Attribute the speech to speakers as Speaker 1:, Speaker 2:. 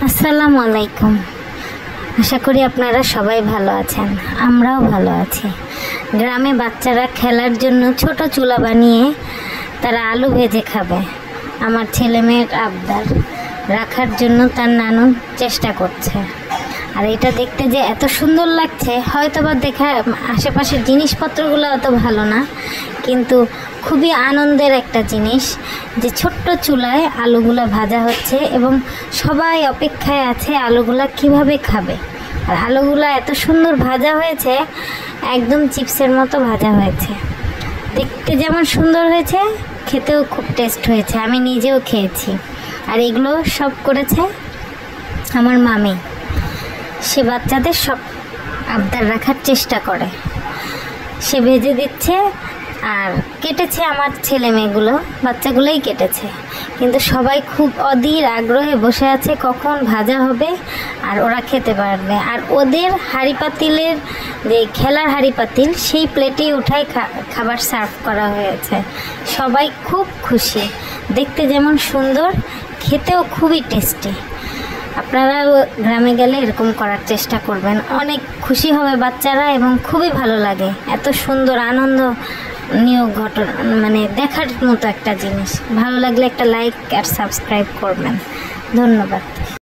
Speaker 1: আসসালামু আলাইকুম। আশা করি আপনারা সবাই ভালো আছেন, আমরাও ভালো আছি। গ্রামে বাচ্চারা খেলার জন্য ছোট চুলা বানিয়ে তারা আলু ভেজে খাবে। আমার ছেলে মেয়ের আবদার রাখার জন্য তার নানু চেষ্টা করছে। আর এটা দেখতে যে এত সুন্দর লাগছে, হয়তো বা দেখা আশেপাশের জিনিসপত্রগুলো অত ভালো না, কিন্তু খুবই আনন্দের একটা জিনিস যে ছোট্ট চুলায় আলুগুলো ভাজা হচ্ছে এবং সবাই অপেক্ষায় আছে আলুগুলা কিভাবে খাবে। আর আলুগুলো এত সুন্দর ভাজা হয়েছে, একদম চিপসের মতো ভাজা হয়েছে। দেখতে যেমন সুন্দর হয়েছে, খেতেও খুব টেস্ট হয়েছে। আমি নিজেও খেয়েছি। আর এগুলো সব করেছে আমার মামি। সে বাচ্চাদের সব আবদার রাখার চেষ্টা করে। সে ভেজে দিচ্ছে আর কেটেছে। আমার ছেলে মেয়েগুলো, বাচ্চাগুলোই কেটেছে, কিন্তু সবাই খুব অধীর আগ্রহে বসে আছে কখন ভাজা হবে আর ওরা খেতে পারবে। আর ওদের হাঁড়ি পাতিলের যে খেলার হাঁড়ি পাতিল, সেই প্লেটেই উঠায় খাবার সার্ভ করা হয়েছে। সবাই খুব খুশি। দেখতে যেমন সুন্দর, খেতেও খুবই টেস্টি। আপনারা গ্রামে গেলে এরকম করার চেষ্টা করবেন, অনেক খুশি হবে বাচ্চারা এবং খুবই ভালো লাগে। এত সুন্দর আনন্দনীয় ঘটনা, মানে দেখার মতো একটা জিনিস। ভালো লাগলে একটা লাইক আর সাবস্ক্রাইব করবেন। ধন্যবাদ।